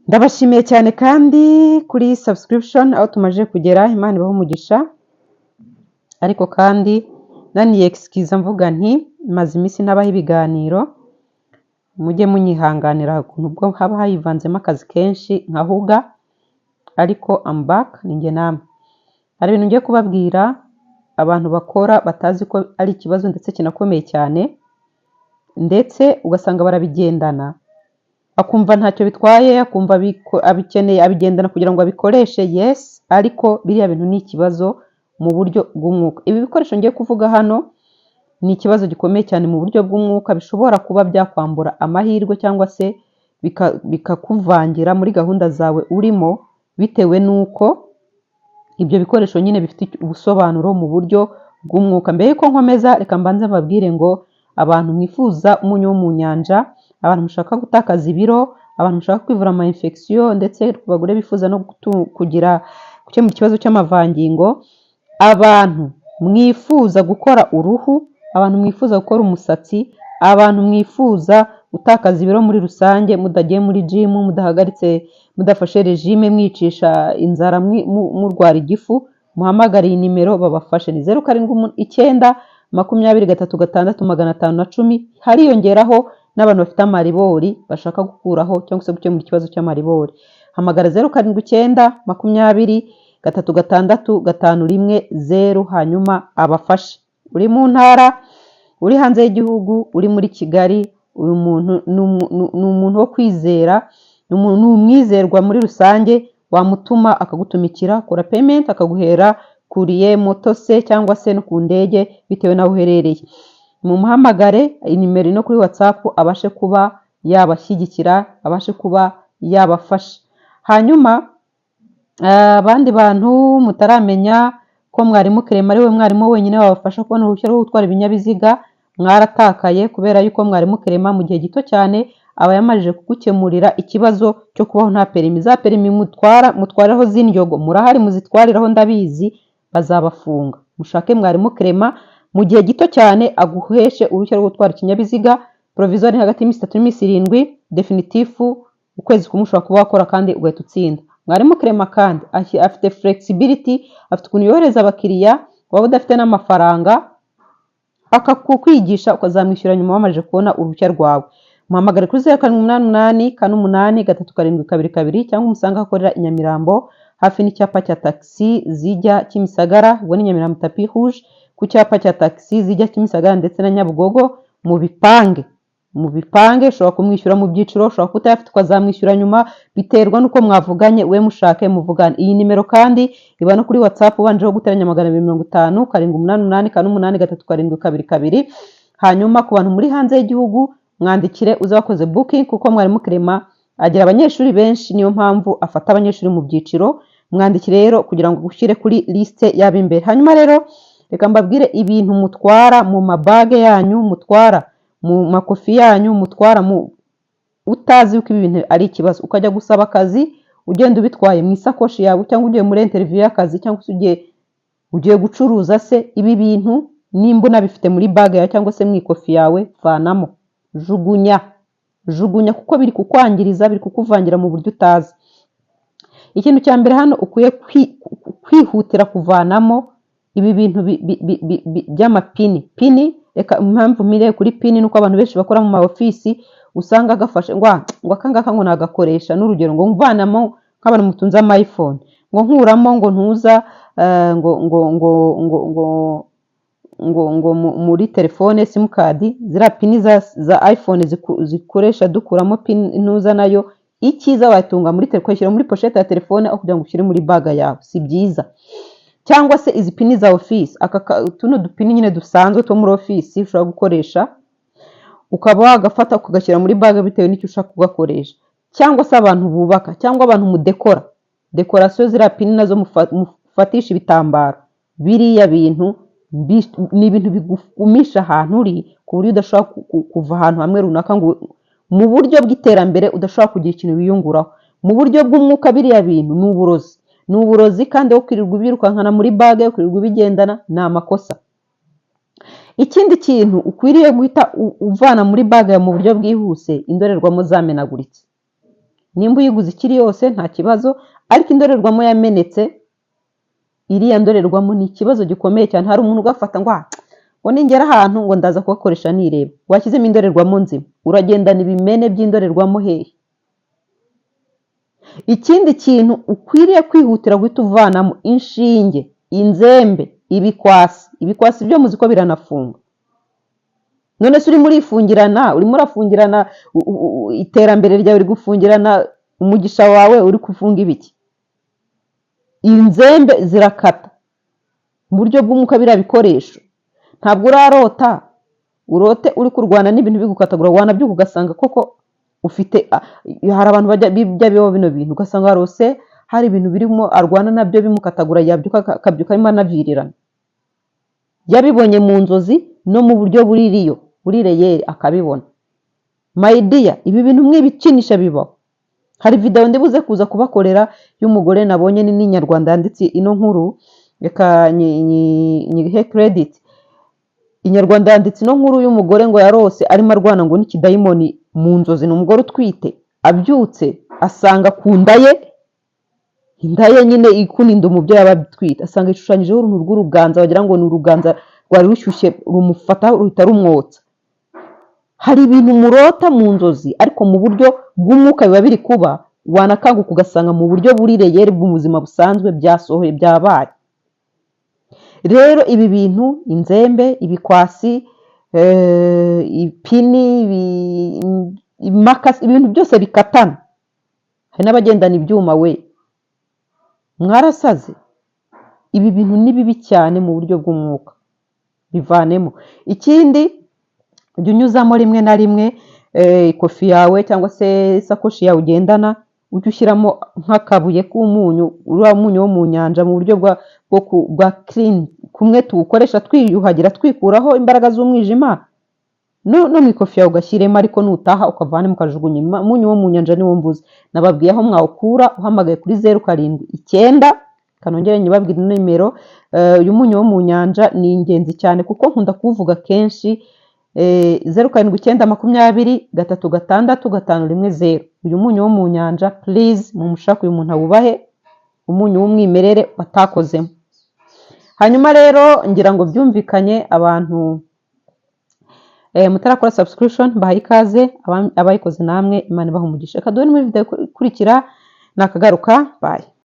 Ndabashimiye cyane kandi kuri subscription aho tumaje kugera, Imana ibahe umugisha. Ariko kandi naniye excuse mvuga nti maze iminsi ntabaho ibiganiro, mujye munyihanganira ukuntu ubwo haba hayivanzemo akazi kenshi nkahuga, ariko I'm back ninjye namwe. Hari ibintu ngiye kubabwira abantu bakora batazi ko ari ikibazo ndetse kinakomeye cyane, ndetse ugasanga barabigendana akumva ntacyo bitwaye, akumva abikeneye abigendana kugira ngo abikoreshe, yes, ariko biriya bintu ni ikibazo mu buryo bw'umwuka. Ibi bikoresho ngiye kuvuga hano ni ikibazo gikomeye cyane mu buryo bw'umwuka, bishobora kuba byakwambura amahirwe cyangwa se bikakuvangira muri gahunda zawe urimo, bitewe n'uko ibyo bikoresho nyine bifite ubusobanuro mu buryo bw'umwuka. Mbere yuko nkomeza, reka mbanze mbabwire ngo abantu mwifuza umunyu wo mu nyanja, abantu mushaka gutakaza ibiro, abantu mushaka kwivura ama infection, ndetse ku bagore bifuza no gukemura ikibazo cy'amavangingo, abantu mwifuza gukora uruhu, abantu mwifuza gukora umusatsi, abantu mwifuza gutakaza ibiro muri rusange, mudagiye muri gym, mudahagaritse, mudafashe regime, mwicisha inzara, murwara igifu, muhamagare iyi nimero babafashe. Ni 07 2036 hariyongeraho n'abantu bafite amaribori bashaka gukuraho cyangwa se gukemura ikibazo cy'amaribori. Hamagara 07 2036 hanyuma abafashe. Uri mu ntara, uri hanze y'igihugu, uri muri Kigali, uyu muntu ni umuntu wo kwizera, ni umwizerwa muri rusange, wamutuma akagutumikira, kora payment akaguhera kuriye moto se cyangwa se no ku ndege bitewe naho uherereye. Mu muhamagare inimero no kuri WhatsApp abashe kuba yabashyigikira, abashe kuba yabafasha. Hanyuma abandi bantu mutaramenya ko mwarimu Clement ari we mwarimu wenyine wabafasha kubona uruhushya rwo gutwara ibinyabiziga, mwaratakaye kubera yuko mwarimu Clement mu gihe gito cyane aba yamajije kugukemurira ikibazo cyo kubaho nta perimi. Za perimi mutwaraho z'indyogo murahari, muzitwariraho ndabizi, bazabafunga. Mushake mwarimu Clement mu gihe gito cyane aguheshe uruhushya rwo gutwara ikinyabiziga, provisoire hagati y'iminsi 3 n'iminsi 7, definitifu ukwezi kumwe ushobora kuba wakora kandi ugahita utsinda. Mwarimu Clement kandi afite flexibility, afite ukuntu yohereza abakiriya, waba udafite n'amafaranga akakukwigisha ukazamwishyura nyuma wamaje kubona uruhushya rwawe. Muhamagare kuri 0788 cyangwa umusanga akorera i Nyamirambo hafi n'icyapa cya taxi zijya Kimisagara, ubwo ni Nyamirambo Tapi Rouge, ku cyapa cya taxi zijya Kimisagara ndetse na Nyabugogo. Mu bipange ushobora kumwishyura mu byiciro, ushobora kutayafite ukazamwishyura nyuma, biterwa nuko mwavuganye, we mushake muvugane. Iyi nimero kandi iba no kuri WhatsApp ubanjeho guteranya 250 788 hanyuma ku bantu muri hanze y'igihugu mwandikire uzakoze booking, kuko mwarimu Clement agira abanyeshuri benshi, niyo mpamvu afata abanyeshuri mu byiciro. Mwandikire rero kugira ngo gushyire kuri liste y'abimbere. Hanyuma rero reka mbabwire ibintu mutwara mu mabage yanyu, mutwara mu makofi yanyu, mutwara mu utazi uko ibi bintu ari ikibazo, ukajya gusaba akazi ugenda ubitwaye mu isakoshi yawe, cyangwa ugiye muri interview y'akazi, cyangwa se ugiye gucuruza se. Ibi bintu nimba unabifite muri bage yawe cyangwa se mu ikofi yawe, vanamo, jugunya kuko biri kukwangiriza, biri kukuvangira mu buryo utazi. Ikintu cya mbere hano ukwiye kwihutira kuvanamo ibi bintu by'amapini. Reka impamvu mire kuri pini nuko abantu benshi bakora mu ma office usanga agafashe ngo akangaka ngo nagakoresha, n'urugero ngo mvanamo nk'abantu mutunza ama iPhone, ngo nkuramo ngo ntuza ngo muri telefone sim card, zira pini za iPhone zikoresha dukuramo pin ntuza nayo. Icyiza watunga muri telefone, shyira muri pochette ya telefone aho kugira ngo ushyire muri bag yawe, si byiza. Cyangwa se izi pini za office, tuno dupini nyine dusanzwe two muri office ushobora gukoresha, ukaba wagafata ukagashyira muri bag bitewe n'icyo ushaka kugakoresha. Cyangwa se abantu bubaka, cyangwa abantu mudekora, decoration zira pini nazo mufatisha ibitambaro. Biriya bintu ni ibintu bigumisha ahantu uri ku buryo udashobora kuva ahantu hamwe runaka, ngo mu buryo bw'iterambere udashobora kugira ikintu wiyunguraho. Mu buryo bw'umwuka biriya bintu ni uburozi, kandi wo kwirirwa ubirukankana muri bage, wo kwirirwa ubigendana, ni amakosa. Ikindi kintu ukwiriye guhita uvana muri bage mu buryo bwihuse, indorerwamo zamenaguritse. nimba uyiguze ikiri yose nta kibazo, ariko indorerwamo yamenetse, iriya ndorerwamo ni ikibazo gikomeye cyane. Hari umuntu ugafata ngo ningera ahantu ngo ndaza kugakoresha nireba, washyizemo indorerwamo nzima, uragendana ibimene by'indorerwamo hehe? Ikindi kintu ukwiriye kwihutira guhita uvanamo inshinge, inzembe, ibikwasi byo muzi ko biranafunga. None se urimo urafungirana iterambere ryawe, uri gufungirana umugisha wawe, uri kufunga ibiki? Inzembe zirakata mu buryo bw'umwuka, biriya bikoresho ntabwo urarota, urote uri kurwana n'ibintu bigukatagura, wanabyuka ugasanga koko ufite, hari abantu bajya bibaho bino bintu, ugasanga warose hari ibintu birimo arwana nabyo bimukatagura, yabyuka akabyuka arimo anavirirana, yabibonye mu nzozi no mu buryo buri reyeri akabibona. My dear, ibi bintu mwibikinisha bibaho. Hari video ndibuze kuza kubakorera y'umugore nabonye ni Inyarwanda yanditse ino nkuru, reka nyihe credit. Inyarwanda yanditse ino nkuru y'umugore ngo yarose arimo arwana ngo n'ikidayimoni mu nzozi. Ni umugore utwite, abyutse asanga ku nda ye nyine ikuninda umubyeyi aba atwite, asanga ishushanyijeho uruntu rw'uruganza, wagira ngo ni uruganza rwari rushyushye, rumufata ruhita rumwotsa. Hari ibintu murota mu nzozi ariko mu buryo bw'umwuka biba biri kuba, wanakanguka ugasanga mu buryo buri reyeri bw'ubuzima busanzwe byasohoye, byabaye. Rero ibi bintu, inzembe, ibikwasi, ipini, imakasi, ibintu byose bikatana, hari n'abagendana ibyuma we, mwarasaze. Ibi bintu ni bibi cyane mu buryo bw'umwuka, bivanemo. Ikindi, ujya unyuzamo rimwe na rimwe ikofi yawe cyangwa se isakoshi yawe ugendana, ujya ushyiramo nk'akabuye k'umunyu, uriya munyu wo mu nyanja, mu buryo bwa clean, kumwe tuwukoresha twiyuhagira twikuraho imbaraga z'umwijima. No mu ikofi yawe ugashyiremo, ariko nutaha ukavanemo ukajugunya. Umunyu wo mu nyanja niwo mvuze. Nababwiye aho mwawukura, uhamagaye kuri 079, kanongere nyibabwire nimero. Uyu munyu wo mu nyanja ni ingenzi cyane kuko nkunda kuvuga kenshi, 0720 uyu munyu wo mu nyanja, please mumushaka uyu muntu awubahe, umunyu w'umwimerere batakozemo. Hanyuma rero ngira ngo byumvikanye, abantu mutarakora subscription bahaye ikaze, abayikoze namwe Imana ibahe umugisha. Reka duhure muri video ikurikira, nakagaruka, bye.